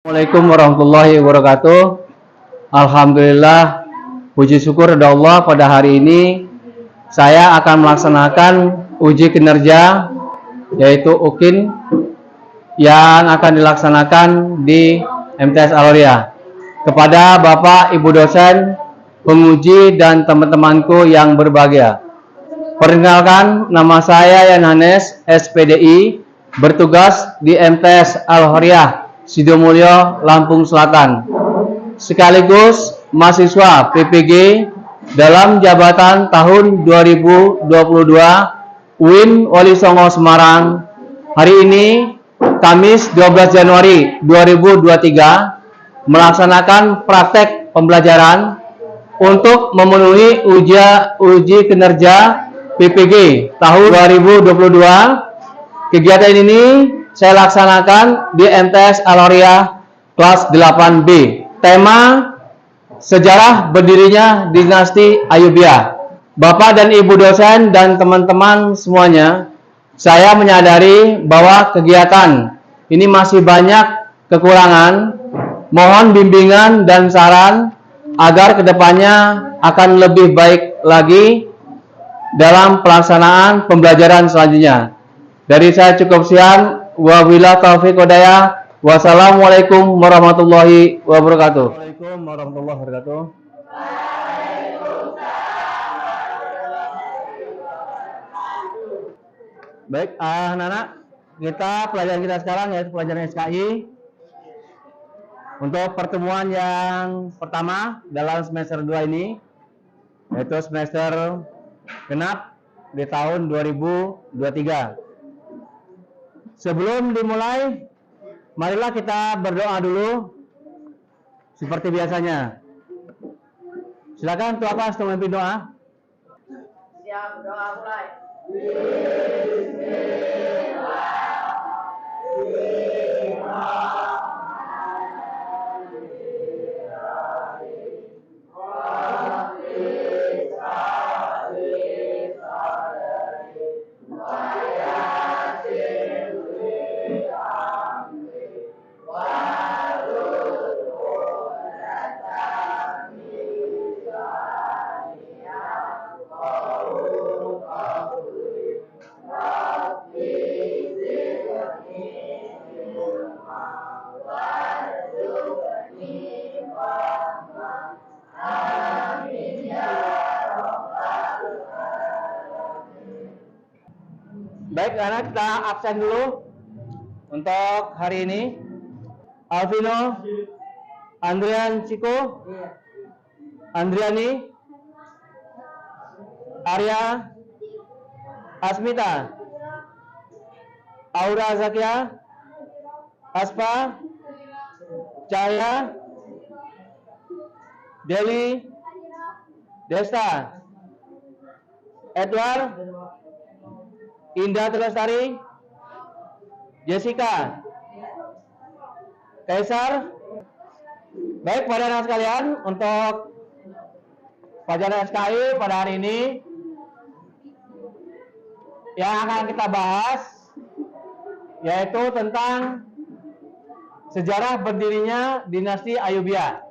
Assalamualaikum warahmatullahi wabarakatuh. Alhamdulillah, puji syukur kepada Allah, pada hari ini saya akan melaksanakan uji kinerja yaitu UKIN yang akan dilaksanakan di MTS Al-Horia kepada Bapak Ibu dosen, penguji dan teman-temanku yang berbahagia. Perkenalkan, nama saya Yanhanes, SPDI, bertugas di MTS Al-Horia Sidomulyo, Lampung Selatan, sekaligus mahasiswa PPG dalam jabatan tahun 2022 UIN Wali Songo Semarang. Hari ini Kamis 12 Januari 2023 melaksanakan praktek pembelajaran untuk memenuhi uji kinerja PPG tahun 2022. Kegiatan ini saya laksanakan di MTS Al-Horia kelas 8B. Tema sejarah berdirinya dinasti Ayyubiyah. Bapak dan Ibu dosen dan teman-teman semuanya, saya menyadari bahwa kegiatan ini masih banyak kekurangan. Mohon bimbingan dan saran agar kedepannya akan lebih baik lagi dalam pelaksanaan pembelajaran selanjutnya. Dari saya cukup sekian. Wabillahi taufiq hidayah. Wassalamualaikum warahmatullahi wabarakatuh. Waalaikumsalam warahmatullahi wabarakatuh. Baik, anak-anak, pelajaran kita sekarang yaitu pelajaran SKI. Untuk pertemuan yang pertama dalam semester 2 ini, yaitu semester genap di tahun 2023. Sebelum dimulai, marilah kita berdoa dulu seperti biasanya. Silakan Tuan Abbas memimpin doa. Siap, doa mulai. Baik, anak, kita absen dulu untuk hari ini. Alvino, Andrian Ciko, Andriani, Arya, Asmita, Aura Zakia, Aspa, Cahaya, Deli, Desta, Edward, Indah Telestari, Jessica, Kaisar. Baik, pada anak sekalian, untuk pelajaran SKI pada hari ini yang akan kita bahas yaitu tentang sejarah berdirinya dinasti Ayyubiyah.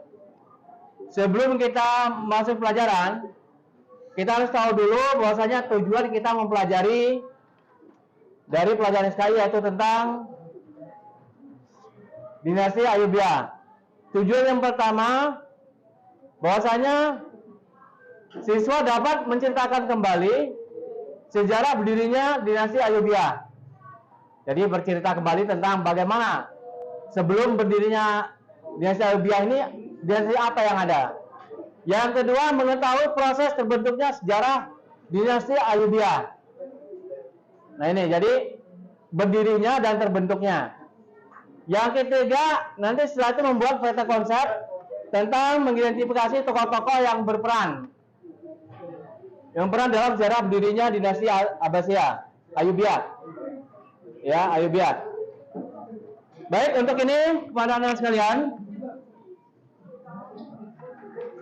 Sebelum kita masuk pelajaran, kita harus tahu dulu bahwasanya tujuan kita mempelajari dari pelajaran SKI yaitu tentang dinasti Ayyubiyah. Tujuan yang pertama, bahwasanya siswa dapat menceritakan kembali sejarah berdirinya dinasti Ayyubiyah. Jadi bercerita kembali tentang bagaimana sebelum berdirinya dinasti Ayyubiyah ini, dinasti apa yang ada. Yang kedua, mengetahui proses terbentuknya sejarah dinasti Ayyubiyah. Nah ini, jadi berdirinya dan terbentuknya. Yang ketiga, nanti setelah itu membuat peta konsep tentang mengidentifikasi tokoh-tokoh yang berperan dalam sejarah berdirinya dinasti Abbasiyah, Ayyubiyah. Ya, Ayyubiyah. Baik, untuk ini kepada anak sekalian,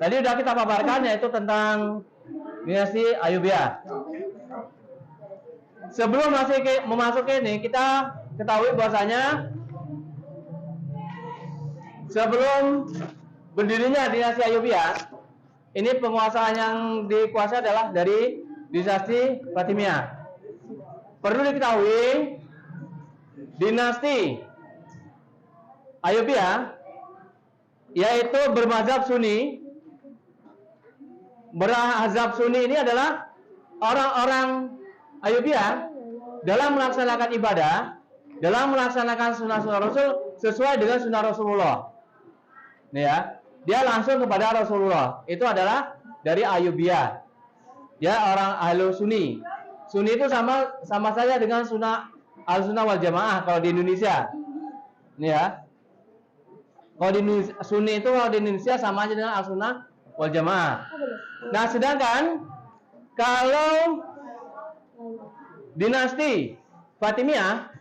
tadi sudah kita paparkan yaitu tentang dinasti Ayyubiyah. Sebelum memasuki ini, kita ketahui bahwasanya sebelum berdirinya dinasti Ayyubiyah, ini penguasaan yang dikuasai adalah dari dinasti Fatimiyah. Perlu diketahui, dinasti Ayyubiyah yaitu bermazhab Sunni. Bermazhab Sunni ini adalah orang-orang Ayyubiyah dalam melaksanakan ibadah, dalam melaksanakan sunnah-sunnah Rasul sesuai dengan sunnah Rasulullah. Nih ya, dia langsung kepada Rasulullah. Itu adalah dari Ayyubiyah. Dia orang ahlu Sunni. Sunni itu sama saja dengan sunnah al-sunnah wal jamaah kalau di Indonesia. Nih ya. Kalau di Sunni itu kalau di Indonesia sama aja dengan al-sunnah wal jamaah. Nah, sedangkan kalau dinasti Fatimiyah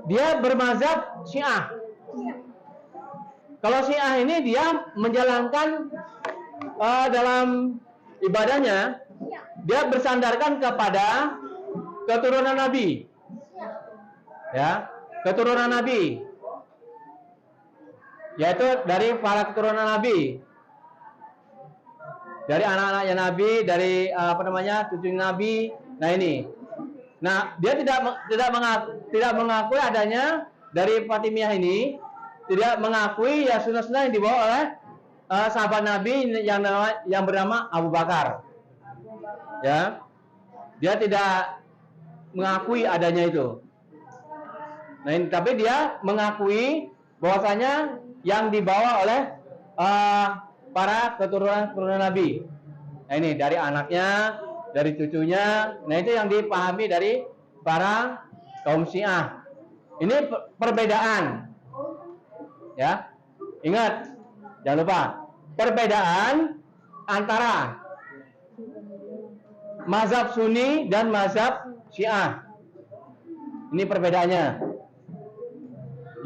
dia bermazhab Syiah. Kalau Syiah ini dia menjalankan dalam ibadahnya dia bersandarkan kepada keturunan Nabi. Ya, keturunan Nabi. Yaitu dari para keturunan Nabi. Dari anak-anaknya Nabi, dari cucu Nabi. Nah ini. Nah, dia tidak mengakui adanya dari Fatimiyah ini, tidak mengakui ya sunnah-sunnah yang dibawa oleh sahabat Nabi yang bernama Abu Bakar. Ya. Dia tidak mengakui adanya itu. Nah, ini, tapi dia mengakui bahwasanya yang dibawa oleh para keturunan Nabi. Nah, ini dari anaknya, dari cucunya. Nah, itu yang dipahami dari para kaum Syiah. Ini perbedaan. Ya. Ingat, jangan lupa. Perbedaan antara mazhab Sunni dan mazhab Syiah. Ini perbedaannya.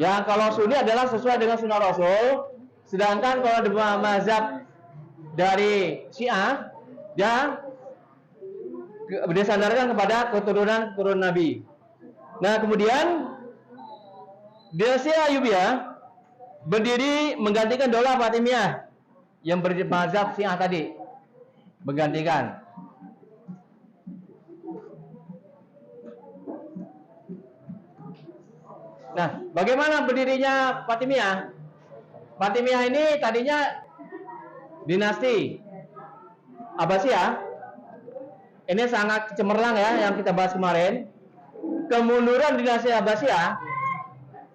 Ya, kalau Sunni adalah sesuai dengan sunnah Rasul, sedangkan kalau di mazhab dari Syiah, dia disandarkan kepada keturunan Nabi. Nah, kemudian dinasti Ayyubiyah berdiri menggantikan Daulah Fatimiyah yang bermazhab Syiah tadi. Menggantikan. Nah, bagaimana berdirinya Fatimiyah? Fatimiyah ini tadinya dinasti Abbasiyah. Ini sangat cemerlang ya yang kita bahas kemarin. Kemunduran dinasti Abbasiyah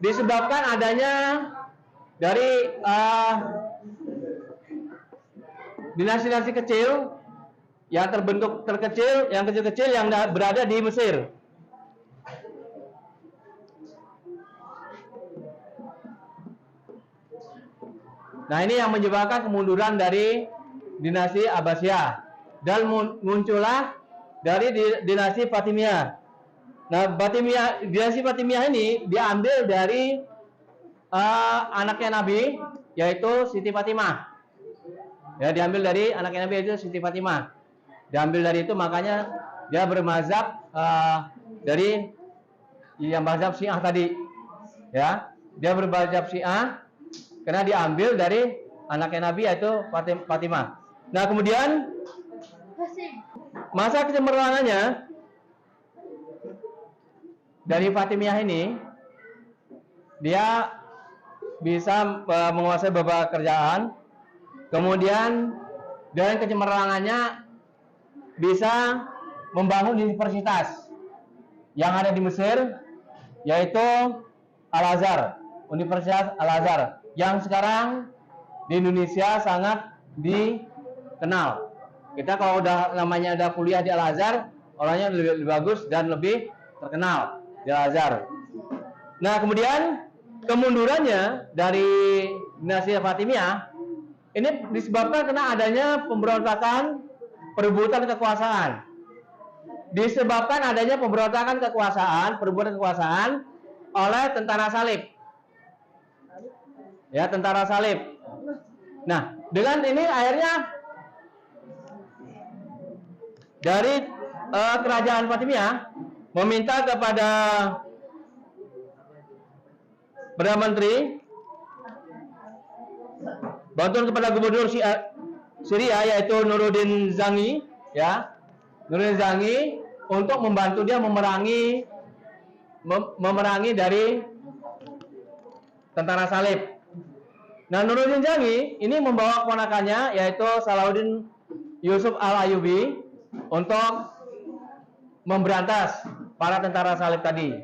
disebabkan adanya dari dinasti-dinasti kecil yang terbentuk terkecil, yang kecil-kecil yang berada di Mesir. Nah, ini yang menyebabkan kemunduran dari dinasti Abbasiyah dan muncullah dari dinasti Fatimiyah. Nah, dinasti Fatimiyah ini diambil dari anaknya Nabi, yaitu Siti Fatimah. Ya, diambil dari anaknya Nabi yaitu Siti Fatimah. Diambil dari itu, makanya dia bermazhab dari yang mazhab Syiah tadi. Ya, dia bermazhab Syiah karena diambil dari anaknya Nabi yaitu Fatimah. Nah, kemudian masa kecemerlangannya dari Fatimiyah ini, dia bisa menguasai beberapa kerjaan. Kemudian dengan kecemerlangannya bisa membangun universitas yang ada di Mesir, yaitu Al-Azhar, Universitas Al-Azhar, yang sekarang di Indonesia sangat dikenal. Kita kalau namanya udah kuliah di Al-Azhar, orangnya lebih bagus dan lebih terkenal di Al-Azhar. Nah, kemudian kemundurannya dari dinasti Fatimiyah ini disebabkan karena adanya pemberontakan perebutan kekuasaan. Disebabkan adanya pemberontakan perebutan kekuasaan oleh tentara salib. Ya, tentara salib. Nah, dengan ini akhirnya dari kerajaan Fatimiyah meminta kepada Perdana Menteri bantuan kepada Gubernur Syria yaitu Nuruddin Zangi, ya, Nuruddin Zangi untuk membantu dia memerangi dari tentara salib. Nah, Nuruddin Zangi ini membawa keponakannya yaitu Salahuddin Yusuf Al-Ayyubi untuk memberantas para tentara salib tadi.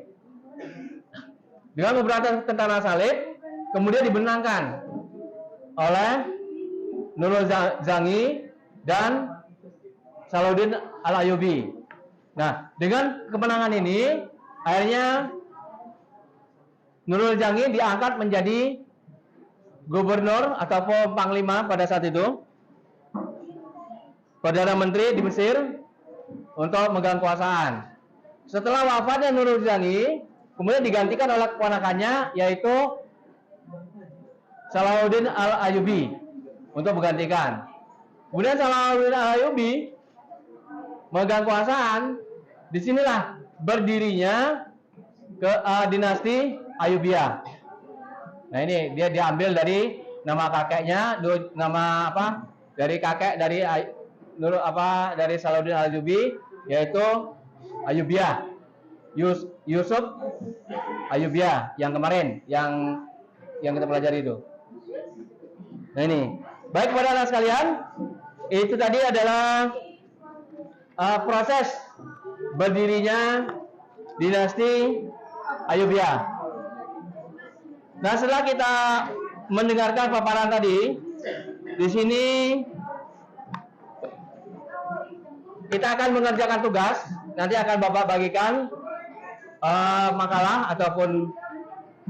Dengan memberantas tentara salib, kemudian dibenangkan oleh Nuruddin Zangi dan Salahuddin Al-Ayyubi. Nah, dengan kemenangan ini, akhirnya Nuruddin Zangi diangkat menjadi gubernur ataupun panglima pada saat itu, Perdana Menteri di Mesir untuk megang kekuasaan. Setelah wafatnya Nuruddin Zangi, kemudian digantikan oleh keponakannya yaitu Salahuddin Al-Ayyubi untuk menggantikan. Kemudian Salahuddin Al-Ayyubi megang kekuasaan. Disinilah berdirinya ke dinasti Ayyubiyah. Nah, ini dia diambil dari nama kakeknya, nama apa? Dari kakek dari dari Salahuddin Al-Ayyubi yaitu Ayyubiyah. Yusuf Ayyubiyah yang kemarin yang kita pelajari itu. Nah, ini. Baik kepada anak sekalian, itu tadi adalah proses berdirinya dinasti Ayyubiyah. Nah, setelah kita mendengarkan paparan tadi, di sini kita akan mengerjakan tugas. Nanti akan Bapak bagikan makalah ataupun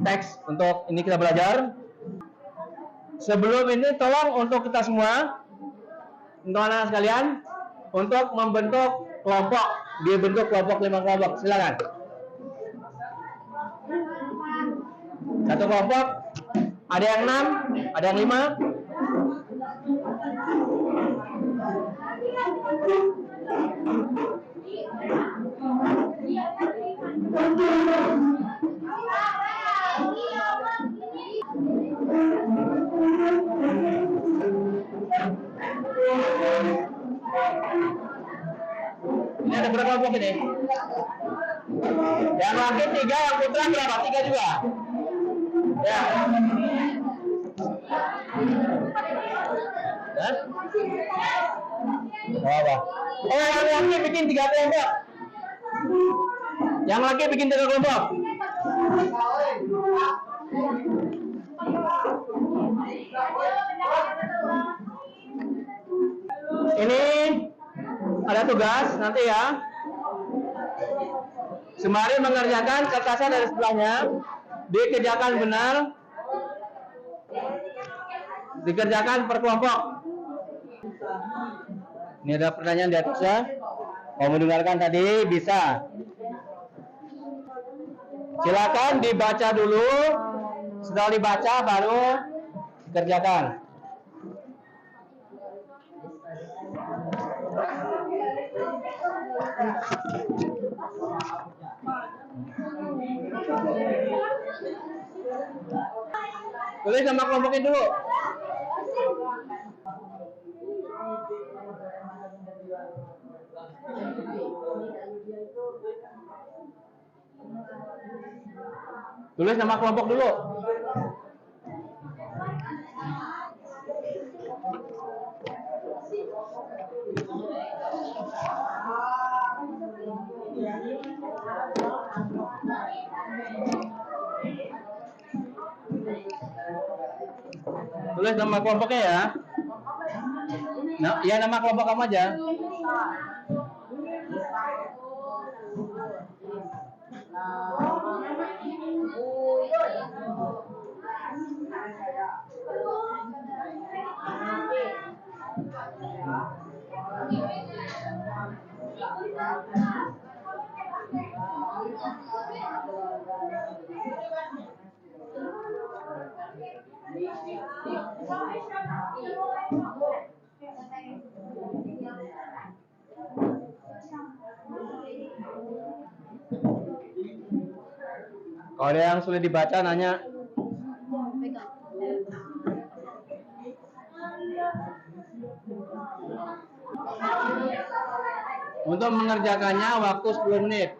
teks untuk ini kita belajar. Sebelum ini tolong untuk kita semua, untuk anak-anak sekalian, untuk membentuk kelompok, dibentuk kelompok 5 kelompok. Silakan. Satu kelompok, ada yang 6, ada yang 5. Ini ada berapa kelompok ini? Yang laki 3, yang putra berapa? 3 juga? Ya. Hah? Oh, apa? Oh, yang laki bikin 3 kelompok. Yang laki bikin 3 kelompok. Ini ada tugas nanti ya. Sembari mengerjakan kertasnya dari sebelahnya, dikerjakan benar, dikerjakan per kelompok. Ini ada pertanyaan di atasnya. Mau mendengarkan tadi bisa. Silakan dibaca dulu. Setelah dibaca baru kerjakan. Tulis nama kelompoknya dulu. Tulis nama kelompok dulu. Tulis nama kelompoknya ya. Nah, ya nama kelompok kamu aja. Kalau ada yang sulit dibaca nanya. Untuk mengerjakannya waktu 10 menit.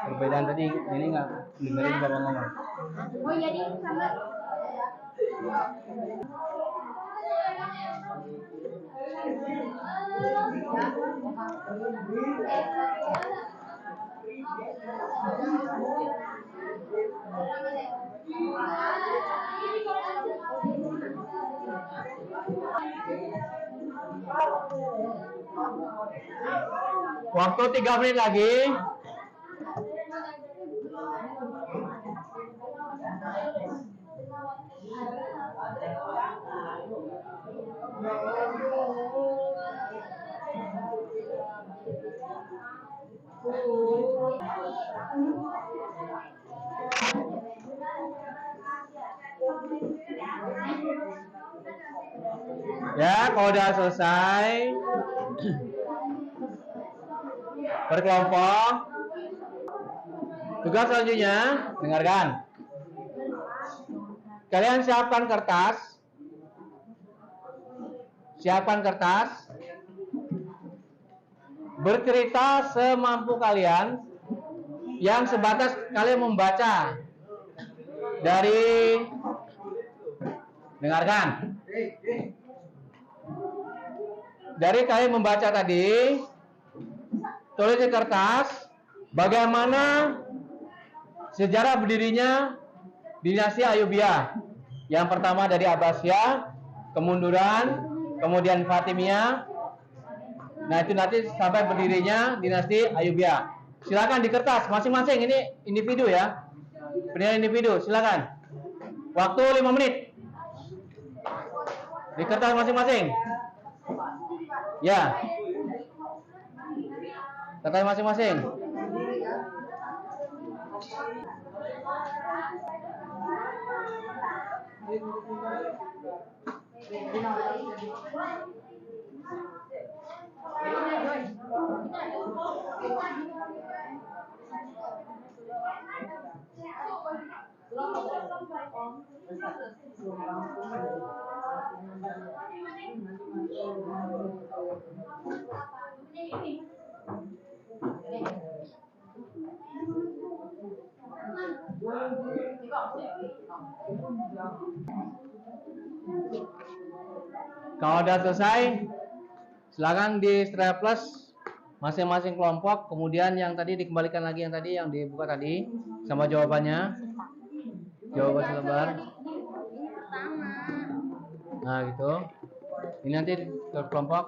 Perbedaan tadi ini nggak dengerin cara ngomong. Oh iya nih sama. Waktu 3 menit lagi. Ya, kalau udah selesai berkelompok. Tugas selanjutnya, dengarkan. Kalian siapkan kertas. Siapkan kertas. Bercerita semampu kalian yang sebatas kalian membaca dari, dengarkan, dari kalian membaca tadi, tulis di kertas bagaimana sejarah berdirinya dinasti Ayyubiyah. Yang pertama dari Abbasiyah, kemunduran, kemudian Fatimiyah. Nah, itu nanti sampai berdirinya dinasti Ayyubiyah. Silakan di kertas masing-masing, ini individu ya. Penilaian individu, silakan. Waktu 5 menit. Di kertas masing-masing. Ya. Kertas masing-masing. Kalau udah selesai, silakan di staples masing-masing kelompok. Kemudian yang tadi dikembalikan lagi, yang tadi yang dibuka tadi sama jawabannya, jawaban selebar. Nah gitu. Ini nanti ke kelompok.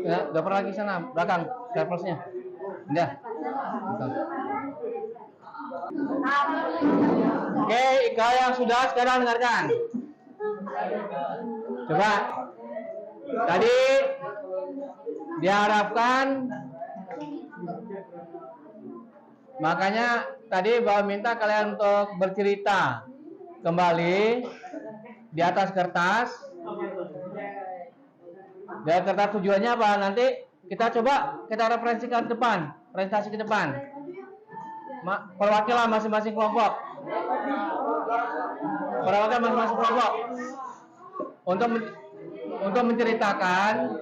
Ya, gambar lagi sana belakang staplesnya. Udah. Oke, Ika yang sudah sekarang dengarkan. Coba. Tadi diharapkan, makanya tadi Bapak minta kalian untuk bercerita kembali di atas kertas. Dan kertas tujuannya apa? Nanti kita coba kita referensikan ke depan, presentasi ke depan. Perwakilan masing-masing kelompok. Perwakilan masing-masing kelompok untuk menceritakan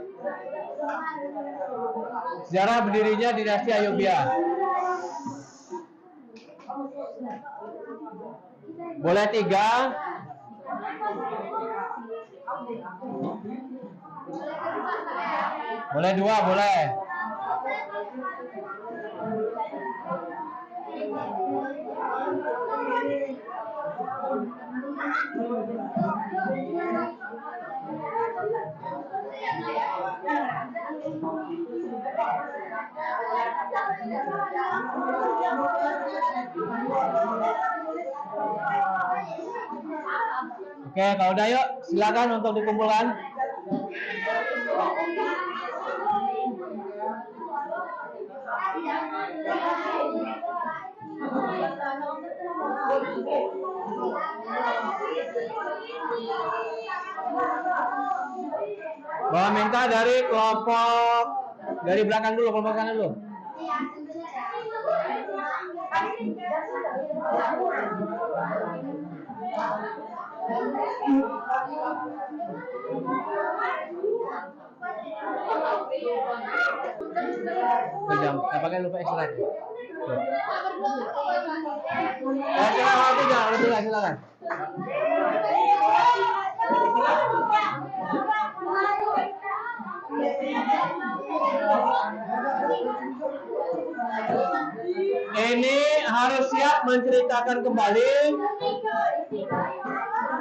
sejarah berdirinya dinasti Ayyubiyah. Boleh 3. Boleh 2, boleh. Oke, kalau udah yuk silakan untuk dikumpulkan. Bawa minta dari kelompok dari belakang dulu, kelompok kanan dulu. Jam, saya pakai lupa istirahat. Silakan. Ini harus siap menceritakan kembali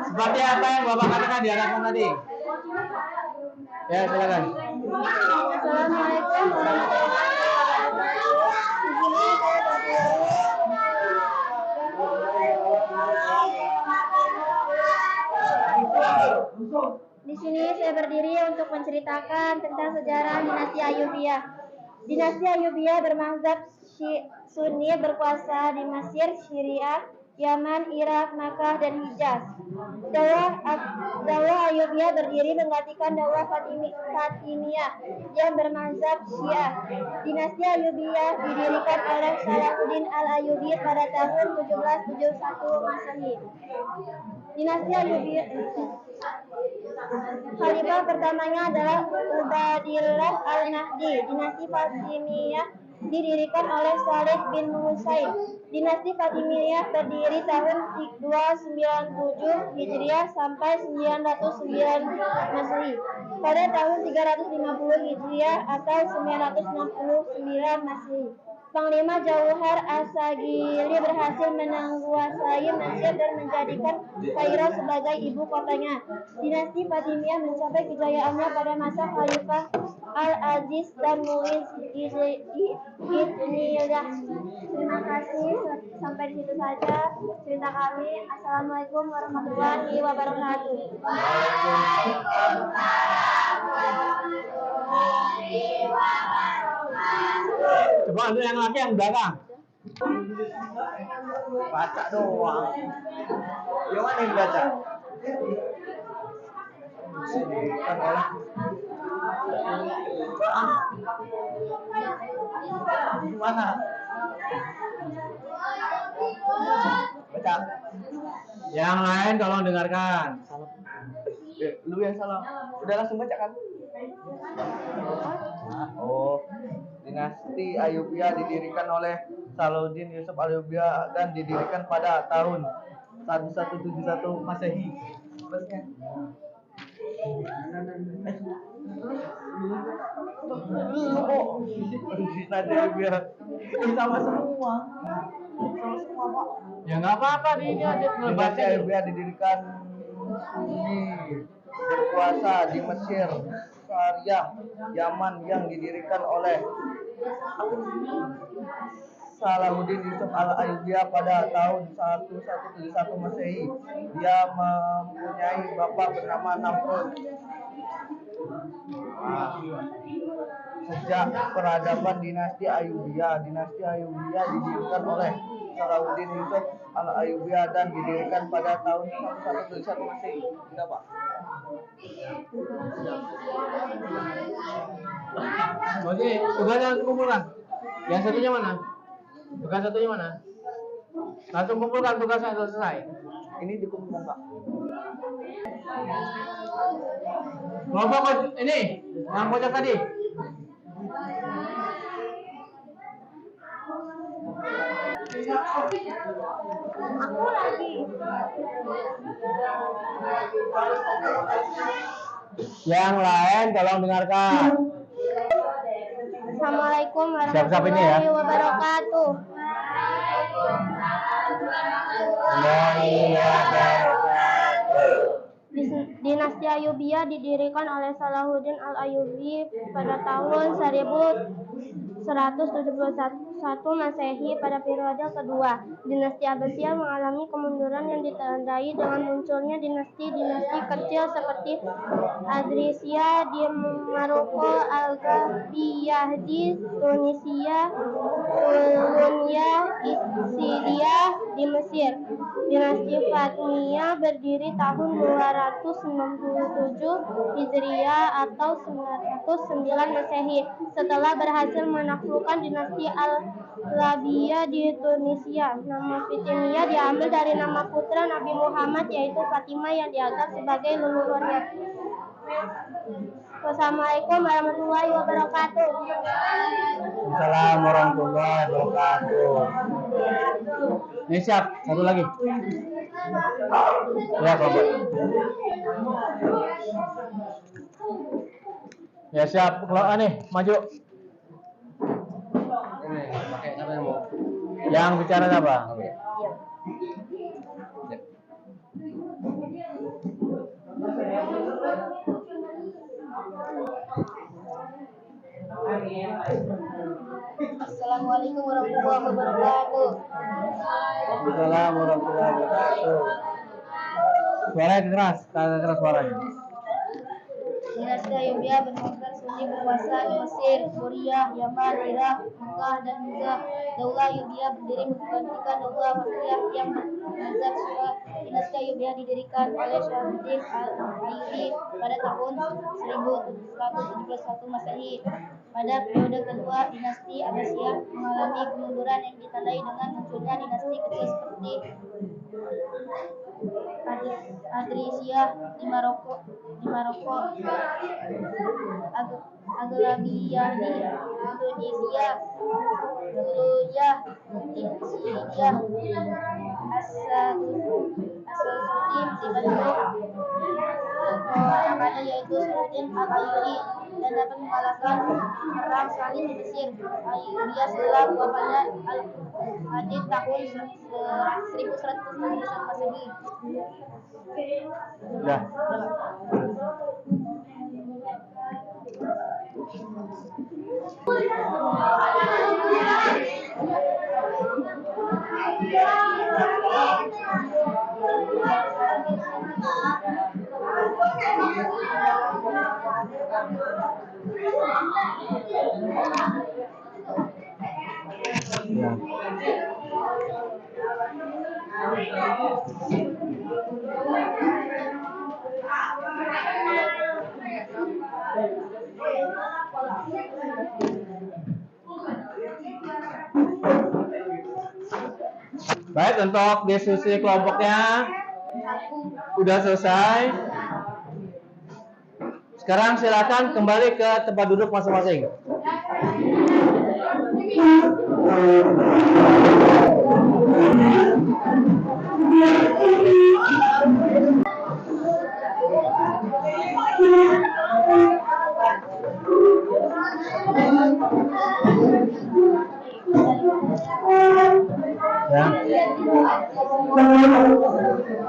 seperti apa yang Bapak katakan di hadapan tadi. Ya, silakan. Assalamualaikum warahmatullahi wabarakatuh. Di sini saya berdiri untuk menceritakan tentang sejarah dinasti Ayyubiyah. Dinasti Ayyubiyah bermazhab Sunni, berkuasa di Mesir, Syria, Yaman, Irak, Makkah, dan Hijaz. Daulah Ayyubiyah berdiri menggantikan Daulah Fatimiyah yang bermazhab Syiah. Dinasti Ayyubiyah didirikan oleh Salahuddin Al-Ayyubi pada tahun 1771 Masehi. Dinasti Ayyubiyah, khalifah pertamanya adalah Ubaidillah Al-Mahdi. Dinasti Fatimiyah didirikan oleh Saleh bin Husain. Dinasti Fatimiyah berdiri tahun 297 Hijriah sampai 909 Masehi. Pada tahun 350 Hijriah atau 969 Masehi, Panglima Jauhar As-Sagili berhasil menguasai Mesir dan menjadikan Kairo sebagai ibu kotanya. Dinasti Fatimiyah mencapai kejayaannya pada masa Khalifah Al-Aziz dan Muiz Ibnillah. Terima kasih. Sampai di situ saja cerita kami. Assalamualaikum warahmatullahi wabarakatuh. Coba untuk yang laki yang belakang. Baca doang. Yang mana yang baca? Kan oleh gimana? Baca. Yang lain tolong dengarkan. Lu yang salah. Udah langsung baca kan? Oh, dinasti Ayyubiyah didirikan oleh Salahuddin Yusuf Ayyubiyah dan didirikan pada tahun 1171 Masehi. Balasnya. Dinasti Ayyubiyah sama semua. Sama semua, Pak. Ya nggak apa-apa ini aja Dinasti Ayyubiyah didirikan Sunni, berkuasa di Mesir, Syria, Yaman yang didirikan oleh Salahuddin Yusuf Al-Ayyubi pada tahun 1171 Masehi. Dia mempunyai bapak bernama Namrud. Sejak peradaban dinasti Ayyubiyah didirikan oleh Salahuddin Yusuf Al-Ayyubi dan didirikan pada tahun 1171 Masehi. Tidak, Pak? Oke, tugasnya kumpulkan. Yang satunya mana? Tugas satunya mana? Langsung kumpulkan tugasnya selesai. Ini dikumpulkan, Pak. Kelompok ini, yang pojok tadi. Aku lagi. Yang lain tolong dengarkan. Assalamualaikum Siap-siap ini ya. warahmatullahi wabarakatuh. Dinasti Dinasti Ayyubiyah didirikan oleh Salahuddin Al-Ayyubi pada tahun 1171 Masehi pada periode kedua. Dinasti Abbasiyah mengalami kemunduran yang ditandai dengan munculnya dinasti-dinasti kecil seperti Adrisiyah di Maroko, Al-Ghabiyah di Tunisia, Ulunyah Isidiyah di Mesir. Dinasti Fatimiyah berdiri tahun 297 Hijriah atau 909 Masehi setelah berhasil menaklukkan dinasti Al-Ghabiyah di Tunisia. Nama Fatimiyah diambil dari nama putra Nabi Muhammad yaitu Fatimah yang dianggap sebagai leluhurnya. Wassalamualaikum warahmatullahi wabarakatuh. Assalamualaikum warahmatullahi wabarakatuh. Ini siap, satu lagi. Ya, Bapak. Ya siap, kalau aneh, maju. Ini pakai apa yang mau? Yang bicara apa? Assalamualaikum warahmatullahi wabarakatuh. Assalamualaikum warahmatullahi wabarakatuh. Suaranya keras, keras suaranya. Dinasti Ayyubiyah benar-benar sunyi berkuasa di Mesir, Suriah, Yaman, Irak, Mekah, dan Hijaz. Daulah Ayyubiyah berdiri menggantikan Daulah Abbasiyah yang bermazhab Syiah. Dinasti Ayyubiyah didirikan oleh Salahuddin Al-Ayyubi pada tahun 1171 Masehi. Pada periode kedua, dinasti Abbasiyah mengalami kemunduran yang ditandai dengan munculnya dinasti kecil seperti Adrisiyah di Maroko, Aghlabiyah di Tunisia, Ulunyah di Syria, Asaduddin di Bandung, namanya yaitu Salahuddin Al-Ayyubi, dan dapat mengalahkan perang salib di Mesir. Ayyubiyah setelah wafatnya Al-Adid tahun 1191 Masehi. Sudah. Ya. Baik, untuk diskusi kelompoknya sudah selesai. Sekarang silakan kembali ke tempat duduk masing-masing. Ya.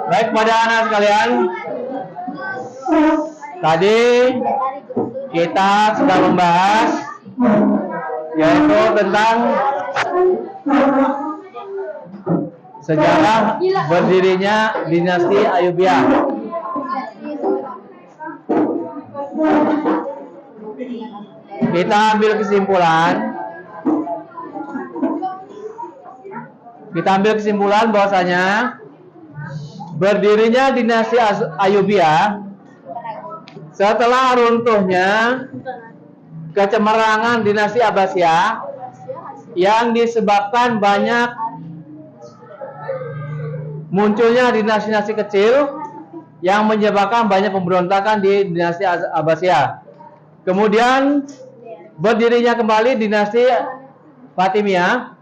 Baik, pada anak sekalian, tadi kita sudah membahas yaitu tentang sejarah berdirinya dinasti Ayyubiyah. Kita ambil kesimpulan bahwasanya berdirinya dinasti Ayyubiyah setelah runtuhnya kecemerlangan dinasti Abbasiyah yang disebabkan banyak munculnya dinasti-dinasti kecil yang menyebabkan banyak pemberontakan di dinasti Abbasiyah. Kemudian berdirinya kembali dinasti Fatimiyah.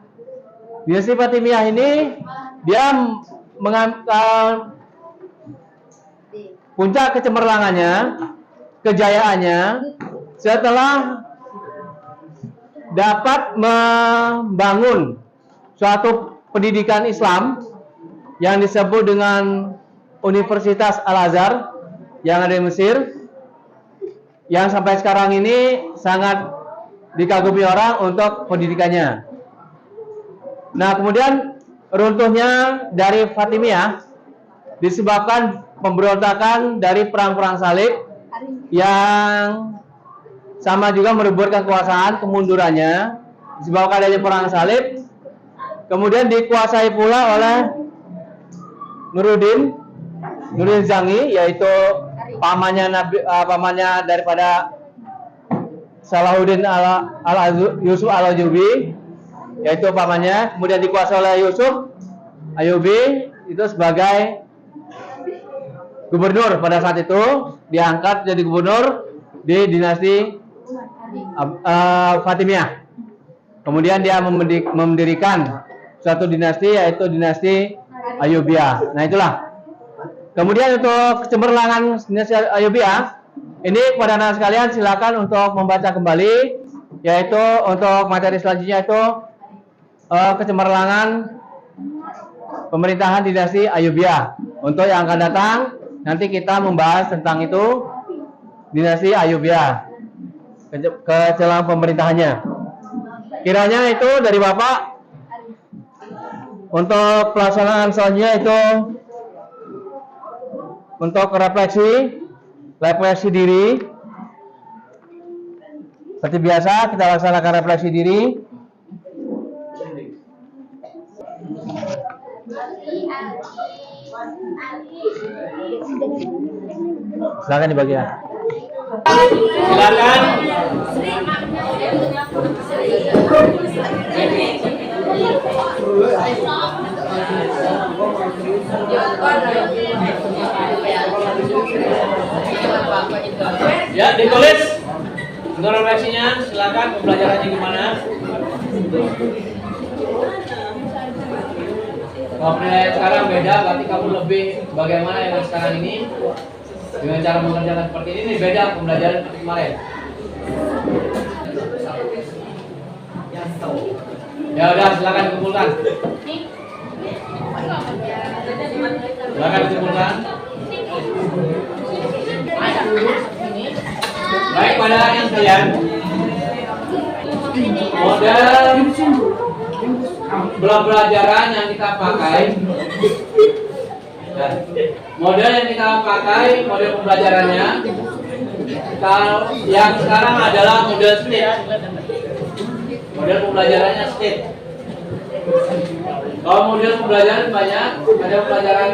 Dinasti Fatimiyah ini dia puncak kecemerlangannya, kejayaannya setelah dapat membangun suatu pendidikan Islam yang disebut dengan Universitas Al-Azhar yang ada di Mesir, yang sampai sekarang ini sangat dikagumi orang untuk pendidikannya. Nah, kemudian runtuhnya dari Fatimiyah disebabkan pemberontakan dari perang-perang salib yang sama juga merebut kekuasaan, kemundurannya disebabkan adanya perang salib. Kemudian dikuasai pula oleh Nuruddin Zangi, yaitu pamannya daripada Salahuddin Yusuf al-Ayyubi, yaitu pamannya. Kemudian dikuasai oleh Yusuf Ayyubi itu sebagai gubernur pada saat itu, diangkat jadi gubernur di dinasti Fatimiyah. Kemudian dia mendirikan suatu dinasti, yaitu dinasti Ayyubiyah. Nah, itulah. Kemudian untuk cemerlangan dinasti Ayyubiyah ini, kepada anak sekalian silakan untuk membaca kembali, yaitu untuk materi selanjutnya itu kecemerlangan pemerintahan dinasti Ayyubiyah. Untuk yang akan datang nanti kita membahas tentang itu, dinasti Ayyubiyah, kecemerlangan pemerintahannya. Kiranya itu dari Bapak. Untuk pelaksanaan selanjutnya itu untuk refleksi diri. Seperti biasa kita laksanakan refleksi diri. Silakan dibagikan. Silakan. Ya, ditulis untuk refleksinya. Silakan, pembelajarannya gimana? Kalau penilaian sekarang beda, berarti kamu lebih bagaimana yang sekarang ini dengan cara mengerjakan seperti ini beda pembelajaran seperti kemarin. Ya udah, silakan kumpulkan. Silakan kumpulkan. Baik, pada yang sekalian, model pembelajaran yang kita pakai, model yang kita pakai, model pembelajarannya, kalau yang sekarang adalah model state. Model pembelajarannya state. Kalau model pembelajaran banyak, ada pembelajaran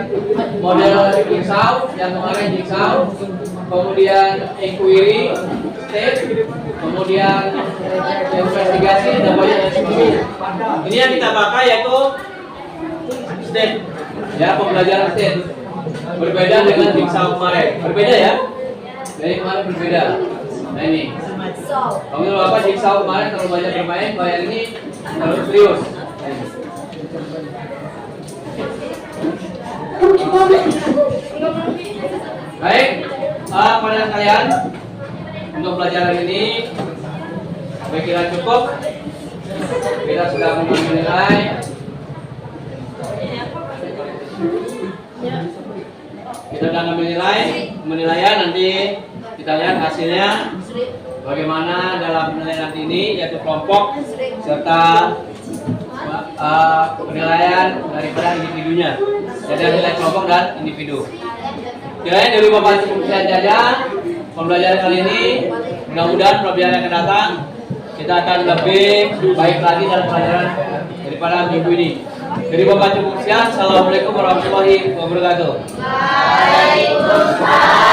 model jigsaw, yang kemarin jigsaw, kemudian inquiry, state, kemudian investigasi, dan banyak yang sebagainya. Ini yang kita pakai yaitu state, ya, pembelajaran state. Berbeda dengan jigsaw kemarin, berbeda ya. Dari kemarin berbeda. Nah ini. Kalau apa jigsaw kemarin terlalu banyak bermain, kalau yang ini terlalu serius. Baik, pada kalian untuk pelajaran ini saya kira cukup. Kita sudah menilai. Kita sudah menilai nanti kita lihat hasilnya bagaimana dalam penilaian nanti ini, yaitu kelompok serta penilaian daripada individunya. Jadi nilai kelompok dan individu. Kiranya dari Bapak cukup saja pembelajaran kali ini. Mudah-mudahan pembelajaran yang akan datang kita akan lebih baik lagi dalam pelajaran daripada minggu ini. Dari Bapak cukup sekian. Assalamualaikum warahmatullahi wabarakatuh. Waalaikumsalam.